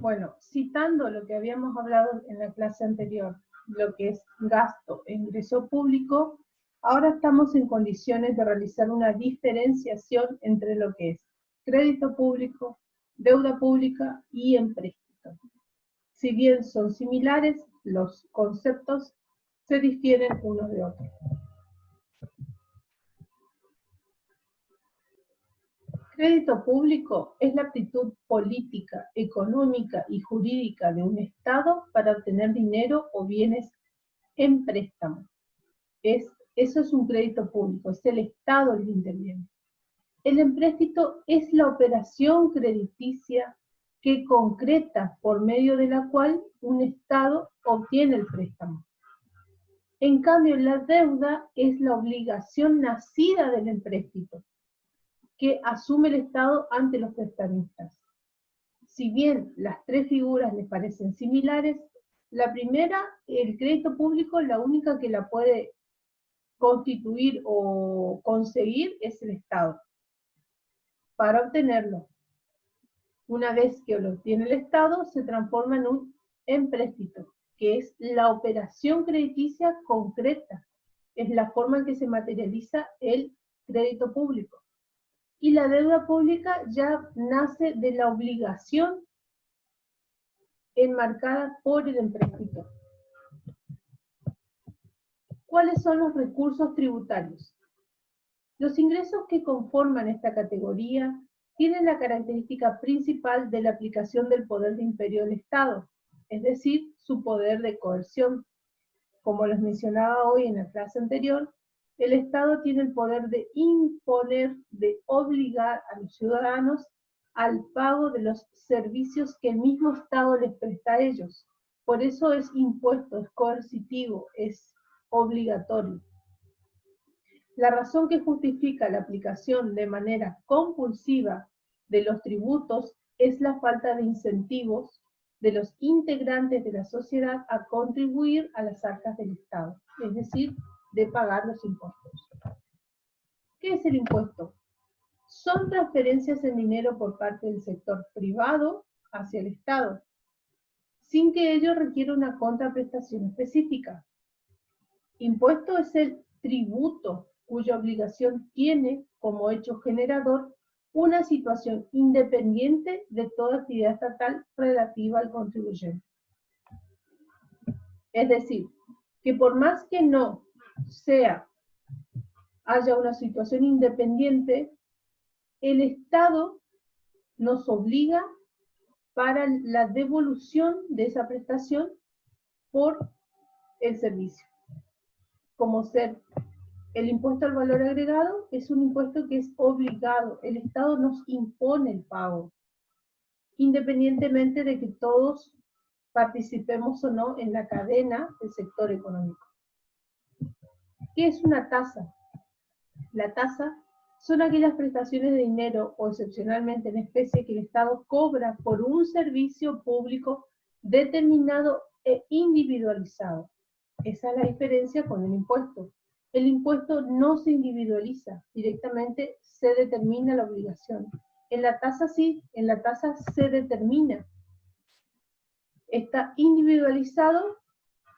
Bueno, citando lo que habíamos hablado en la clase anterior, lo que es gasto e ingreso público, ahora estamos en condiciones de realizar una diferenciación entre lo que es crédito público, deuda pública y empréstito. Si bien son similares, los conceptos se difieren unos de otros. Crédito público es la aptitud política, económica y jurídica de un Estado para obtener dinero o bienes en préstamo. Eso es un crédito público, es el Estado el que interviene. El empréstito es la operación crediticia que concreta por medio de la cual un Estado obtiene el préstamo. En cambio, la deuda es la obligación nacida del empréstito que asume el Estado ante los prestamistas. Si bien las tres figuras les parecen similares, la primera, el crédito público, la única que la puede constituir o conseguir es el Estado para obtenerlo. Una vez que lo obtiene el Estado, se transforma en un empréstito, que es la operación crediticia concreta, es la forma en que se materializa el crédito público. Y la deuda pública ya nace de la obligación enmarcada por el empréstito. ¿Cuáles son los recursos tributarios? Los ingresos que conforman esta categoría tienen la característica principal de la aplicación del poder de imperio del Estado, es decir, su poder de coerción. Como les mencionaba hoy en la clase anterior, el Estado tiene el poder de imponer, de obligar a los ciudadanos al pago de los servicios que el mismo Estado les presta a ellos. Por eso es impuesto, es coercitivo, es obligatorio. La razón que justifica la aplicación de manera compulsiva de los tributos es la falta de incentivos de los integrantes de la sociedad a contribuir a las arcas del Estado, es decir, de pagar los impuestos. ¿Qué es el impuesto? Son transferencias en dinero por parte del sector privado hacia el Estado, sin que ello requiera una contraprestación específica. Impuesto es el tributo cuya obligación tiene como hecho generador una situación independiente de toda actividad estatal relativa al contribuyente. Es decir, que por más que no haya una situación independiente, el Estado nos obliga para la devolución de esa prestación por el servicio. Como ser el impuesto al valor agregado es un impuesto que es obligado. El Estado nos impone el pago, independientemente de que todos participemos o no en la cadena del sector económico. ¿Qué es una tasa? La tasa son aquellas prestaciones de dinero o excepcionalmente en especie que el Estado cobra por un servicio público determinado e individualizado. Esa es la diferencia con el impuesto. El impuesto no se individualiza, directamente se determina la obligación. En la tasa sí, en la tasa se determina. Está individualizado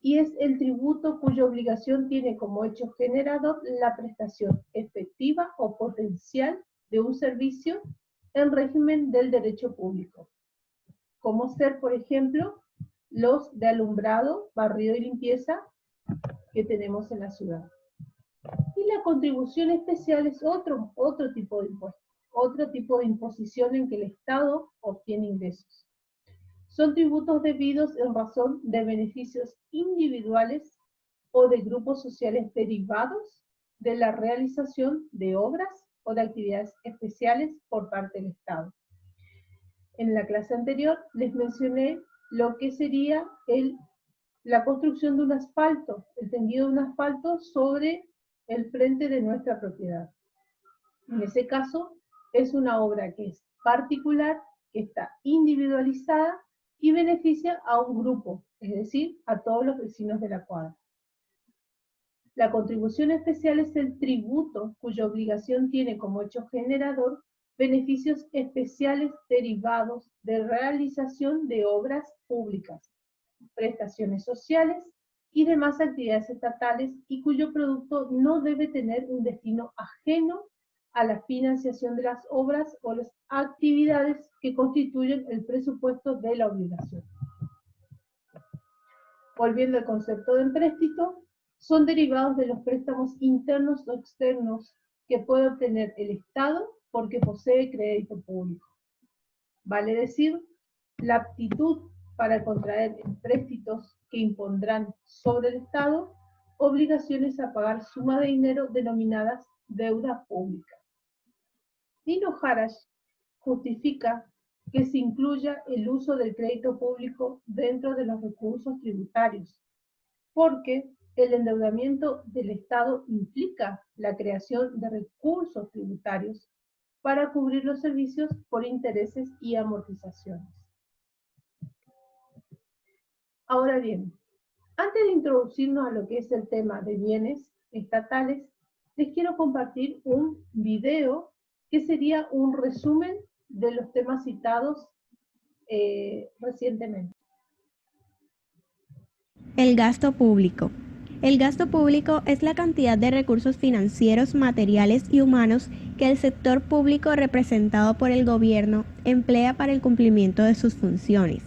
y es el tributo cuya obligación tiene como hecho generador la prestación efectiva o potencial de un servicio en régimen del derecho público, como ser, por ejemplo, los de alumbrado, barrido y limpieza que tenemos en la ciudad. Y la contribución especial es otro tipo de impuesto, otro tipo de imposición en que el Estado obtiene ingresos. Son tributos debidos en razón de beneficios individuales o de grupos sociales derivados de la realización de obras o de actividades especiales por parte del Estado. En la clase anterior les mencioné lo que sería la construcción de un asfalto, el tendido de un asfalto sobre el frente de nuestra propiedad. En ese caso, es una obra que es particular, que está individualizada y beneficia a un grupo, es decir, a todos los vecinos de la cuadra. La contribución especial es el tributo cuya obligación tiene como hecho generador beneficios especiales derivados de realización de obras públicas, prestaciones sociales y demás actividades estatales y cuyo producto no debe tener un destino ajeno a la financiación de las obras o las actividades que constituyen el presupuesto de la obligación. Volviendo al concepto de empréstito, son derivados de los préstamos internos o externos que puede obtener el Estado porque posee crédito público. Vale decir, la aptitud para contraer empréstitos que impondrán sobre el Estado obligaciones a pagar sumas de dinero denominadas deuda pública. Nino Harash justifica que se incluya el uso del crédito público dentro de los recursos tributarios, porque el endeudamiento del Estado implica la creación de recursos tributarios para cubrir los servicios por intereses y amortizaciones. Ahora bien, antes de introducirnos a lo que es el tema de bienes estatales, les quiero compartir un video que sería un resumen de los temas citados recientemente. El gasto público. El gasto público es la cantidad de recursos financieros, materiales y humanos que el sector público representado por el gobierno emplea para el cumplimiento de sus funciones,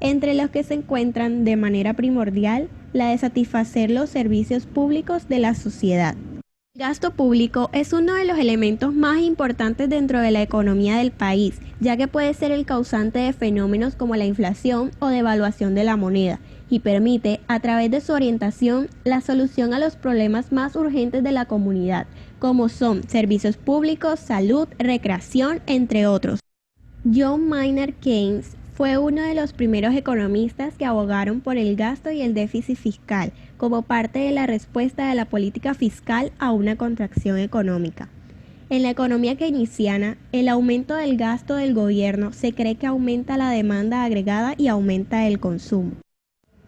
entre los que se encuentran de manera primordial la de satisfacer los servicios públicos de la sociedad. El gasto público es uno de los elementos más importantes dentro de la economía del país, ya que puede ser el causante de fenómenos como la inflación o devaluación de la moneda, y permite, a través de su orientación, la solución a los problemas más urgentes de la comunidad, como son servicios públicos, salud, recreación, entre otros. John Maynard Keynes fue uno de los primeros economistas que abogaron por el gasto y el déficit fiscal como parte de la respuesta de la política fiscal a una contracción económica. En la economía keynesiana, el aumento del gasto del gobierno se cree que aumenta la demanda agregada y aumenta el consumo.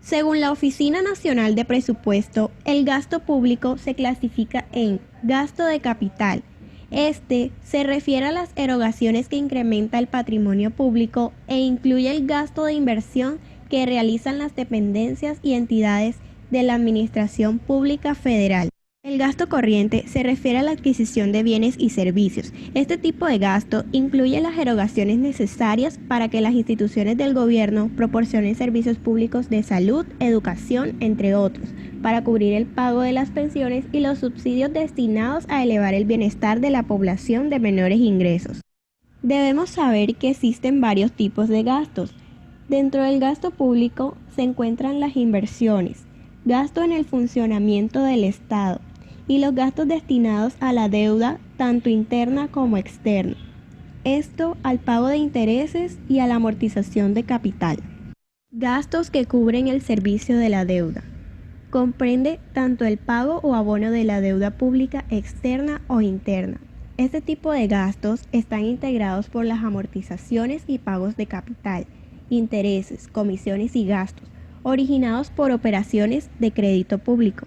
Según la Oficina Nacional de Presupuesto, el gasto público se clasifica en gasto de capital. Este se refiere a las erogaciones que incrementa el patrimonio público e incluye el gasto de inversión que realizan las dependencias y entidades de la Administración Pública Federal. El gasto corriente se refiere a la adquisición de bienes y servicios. Este tipo de gasto incluye las erogaciones necesarias para que las instituciones del gobierno proporcionen servicios públicos de salud, educación, entre otros, para cubrir el pago de las pensiones y los subsidios destinados a elevar el bienestar de la población de menores ingresos. Debemos saber que existen varios tipos de gastos. Dentro del gasto público se encuentran las inversiones, gasto en el funcionamiento del Estado, y los gastos destinados a la deuda, tanto interna como externa. Esto al pago de intereses y a la amortización de capital. Gastos que cubren el servicio de la deuda. Comprende tanto el pago o abono de la deuda pública externa o interna. Este tipo de gastos están integrados por las amortizaciones y pagos de capital, intereses, comisiones y gastos, originados por operaciones de crédito público.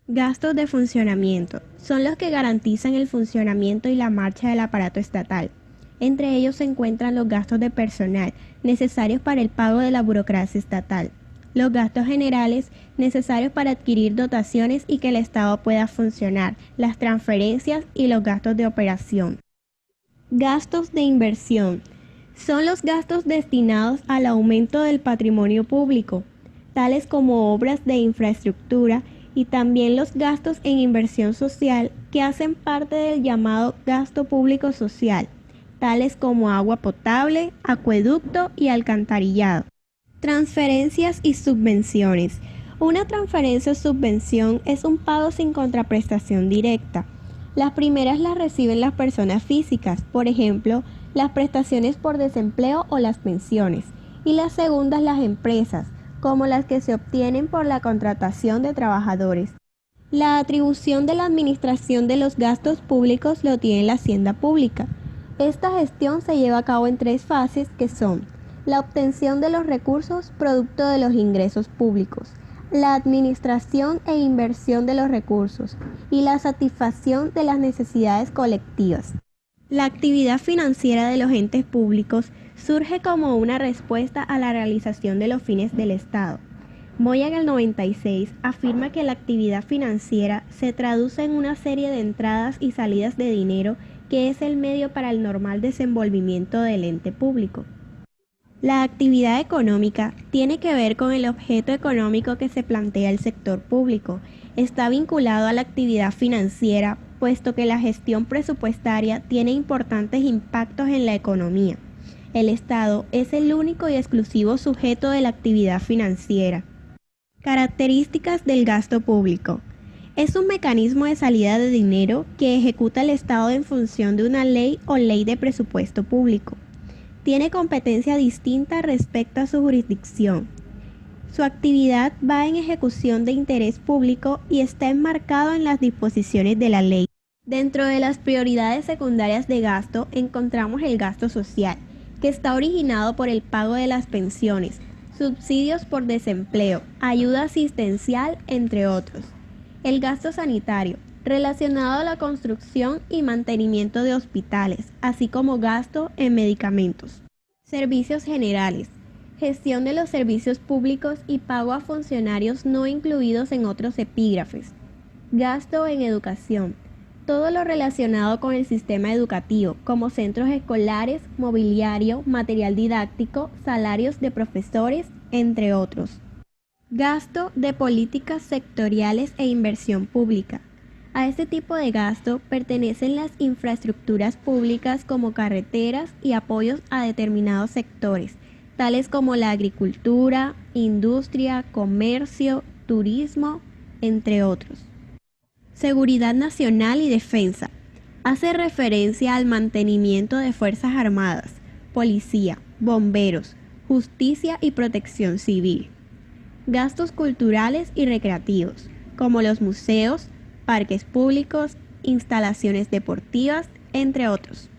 Gastos de funcionamiento son los que garantizan el funcionamiento y la marcha del aparato estatal. Entre ellos se encuentran los gastos de personal necesarios para el pago de la burocracia estatal, los gastos generales necesarios para adquirir dotaciones y que el Estado pueda funcionar, las transferencias y los gastos de operación. Gastos de inversión son los gastos destinados al aumento del patrimonio público, tales como obras de infraestructura, y también los gastos en inversión social que hacen parte del llamado gasto público social, tales como agua potable, acueducto y alcantarillado. Transferencias y subvenciones. Una transferencia o subvención es un pago sin contraprestación directa. Las primeras las reciben las personas físicas, por ejemplo, las prestaciones por desempleo o las pensiones, y las segundas las empresas, como las que se obtienen por la contratación de trabajadores. La atribución de la administración de los gastos públicos lo tiene la Hacienda Pública. Esta gestión se lleva a cabo en 3 fases que son: la obtención de los recursos producto de los ingresos públicos, la administración e inversión de los recursos y la satisfacción de las necesidades colectivas. La actividad financiera de los entes públicos surge como una respuesta a la realización de los fines del Estado. Moya en el 96 afirma que la actividad financiera se traduce en una serie de entradas y salidas de dinero que es el medio para el normal desenvolvimiento del ente público. La actividad económica tiene que ver con el objeto económico que se plantea el sector público. Está vinculado a la actividad financiera, puesto que la gestión presupuestaria tiene importantes impactos en la economía. El Estado es el único y exclusivo sujeto de la actividad financiera. Características del gasto público. Es un mecanismo de salida de dinero que ejecuta el Estado en función de una ley o ley de presupuesto público. Tiene competencia distinta respecto a su jurisdicción. Su actividad va en ejecución de interés público y está enmarcado en las disposiciones de la ley. Dentro de las prioridades secundarias de gasto encontramos el gasto social, que está originado por el pago de las pensiones, subsidios por desempleo, ayuda asistencial, entre otros. El gasto sanitario, relacionado a la construcción y mantenimiento de hospitales, así como gasto en medicamentos. Servicios generales, gestión de los servicios públicos y pago a funcionarios no incluidos en otros epígrafes. Gasto en educación, todo lo relacionado con el sistema educativo, como centros escolares, mobiliario, material didáctico, salarios de profesores, entre otros. Gasto de políticas sectoriales e inversión pública. A este tipo de gasto pertenecen las infraestructuras públicas como carreteras y apoyos a determinados sectores, tales como la agricultura, industria, comercio, turismo, entre otros. Seguridad nacional y defensa. Hace referencia al mantenimiento de Fuerzas Armadas, policía, bomberos, justicia y protección civil. Gastos culturales y recreativos, como los museos, parques públicos, instalaciones deportivas, entre otros.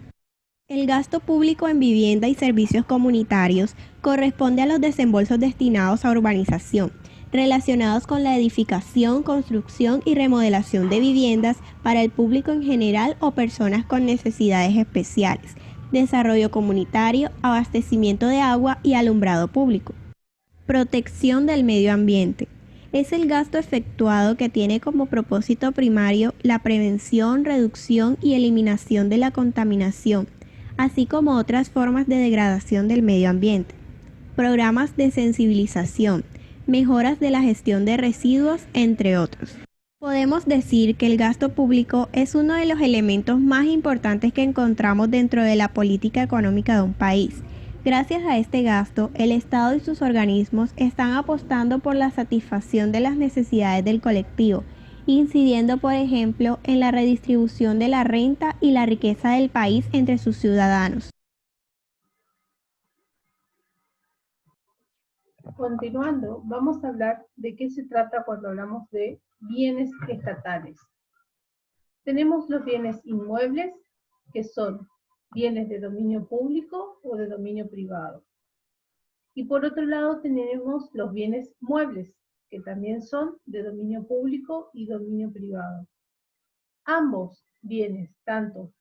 El gasto público en vivienda y servicios comunitarios corresponde a los desembolsos destinados a urbanización, relacionados con la edificación, construcción y remodelación de viviendas para el público en general o personas con necesidades especiales, desarrollo comunitario, abastecimiento de agua y alumbrado público. Protección del medio ambiente. Es el gasto efectuado que tiene como propósito primario la prevención, reducción y eliminación de la contaminación, así como otras formas de degradación del medio ambiente. Programas de sensibilización, mejoras de la gestión de residuos, entre otros. Podemos decir que el gasto público es uno de los elementos más importantes que encontramos dentro de la política económica de un país. Gracias a este gasto, el Estado y sus organismos están apostando por la satisfacción de las necesidades del colectivo, incidiendo, por ejemplo, en la redistribución de la renta y la riqueza del país entre sus ciudadanos. Continuando, vamos a hablar de qué se trata cuando hablamos de bienes estatales. Tenemos los bienes inmuebles, que son bienes de dominio público o de dominio privado. Y por otro lado tenemos los bienes muebles, que también son de dominio público y dominio privado. Ambos bienes, tanto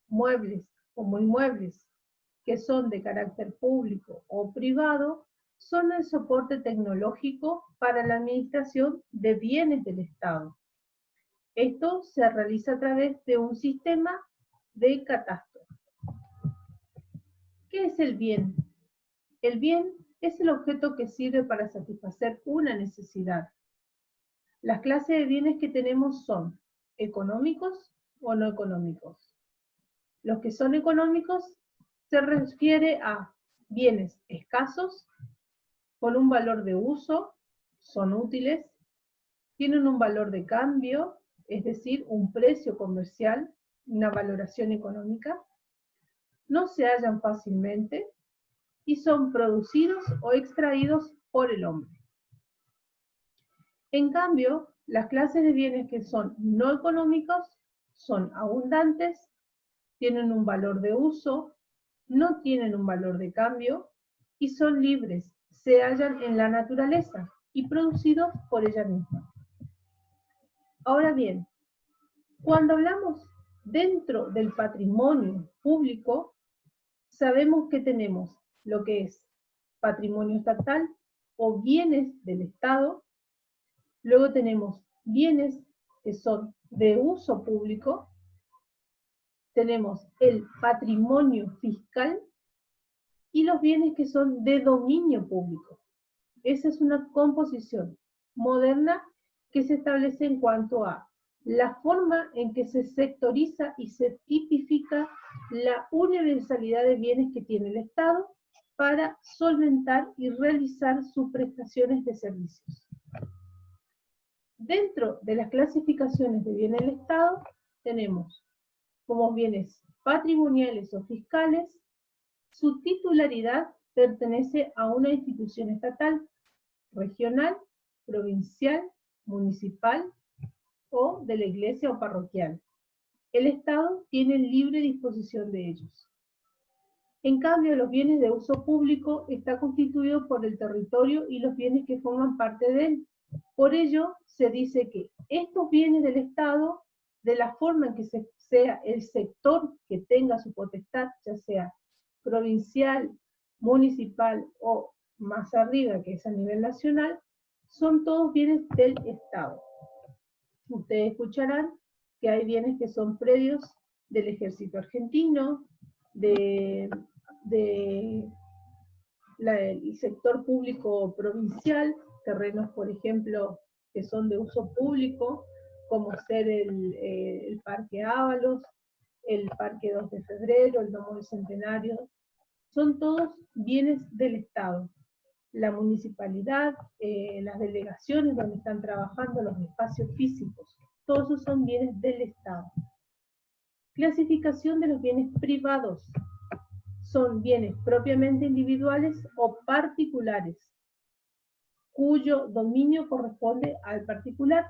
muebles como inmuebles, que son de carácter público o privado, son el soporte tecnológico para la administración de bienes del Estado. Esto se realiza a través de un sistema de catastro. ¿Qué es el bien? El bien es el objeto que sirve para satisfacer una necesidad. Las clases de bienes que tenemos son económicos o no económicos. Los que son económicos se refiere a bienes escasos, con un valor de uso, son útiles, tienen un valor de cambio, es decir, un precio comercial, una valoración económica, no se hallan fácilmente y son producidos o extraídos por el hombre. En cambio, las clases de bienes que son no económicos son abundantes, tienen un valor de uso, no tienen un valor de cambio y son libres, se hallan en la naturaleza y producidos por ella misma. Ahora bien, cuando hablamos Dentro del patrimonio público, sabemos que tenemos lo que es patrimonio estatal o bienes del Estado. Luego tenemos bienes que son de uso público. Tenemos el patrimonio fiscal y los bienes que son de dominio público. Esa es una composición moderna que se establece en cuanto a la forma en que se sectoriza y se tipifica la universalidad de bienes que tiene el Estado para solventar y realizar sus prestaciones de servicios. Dentro de las clasificaciones de bienes del Estado tenemos como bienes patrimoniales o fiscales. Su titularidad pertenece a una institución estatal, regional, provincial, municipal o de la iglesia o parroquial. El Estado tiene libre disposición de ellos. En cambio, los bienes de uso público está constituido por el territorio y los bienes que forman parte de él. Por ello, se dice que estos bienes del Estado, de la forma en que sea el sector que tenga su potestad, ya sea provincial, municipal o más arriba, que es a nivel nacional, son todos bienes del Estado. Ustedes escucharán que hay bienes que son predios del ejército argentino, del sector público provincial, terrenos, por ejemplo, que son de uso público, como ser el Parque Ábalos, el Parque 2 de Febrero, el Domo del Centenario, son todos bienes del Estado. La municipalidad, las delegaciones donde están trabajando, los espacios físicos, todos esos son bienes del Estado. Clasificación de los bienes privados. Son bienes propiamente individuales o particulares, cuyo dominio corresponde al particular.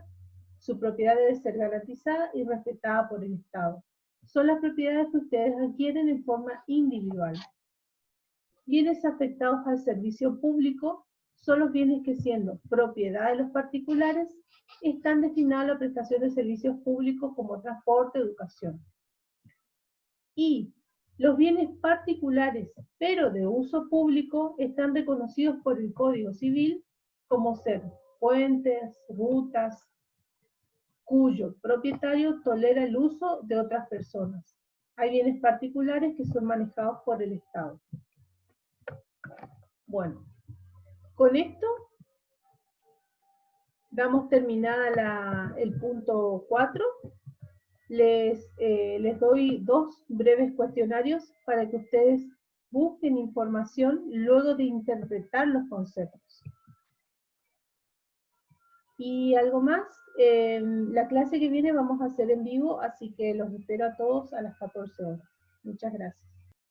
Su propiedad debe ser garantizada y respetada por el Estado. Son las propiedades que ustedes adquieren en forma individual. Bienes afectados al servicio público son los bienes que, siendo propiedad de los particulares, están destinados a la prestación de servicios públicos como transporte, educación. Y los bienes particulares, pero de uso público, están reconocidos por el Código Civil como ser puentes, rutas, cuyo propietario tolera el uso de otras personas. Hay bienes particulares que son manejados por el Estado. Bueno, con esto damos terminada el punto 4. Les doy 2 breves cuestionarios para que ustedes busquen información luego de interpretar los conceptos. Y algo más, la clase que viene vamos a hacer en vivo, así que los espero a todos a las 14 horas. Muchas gracias.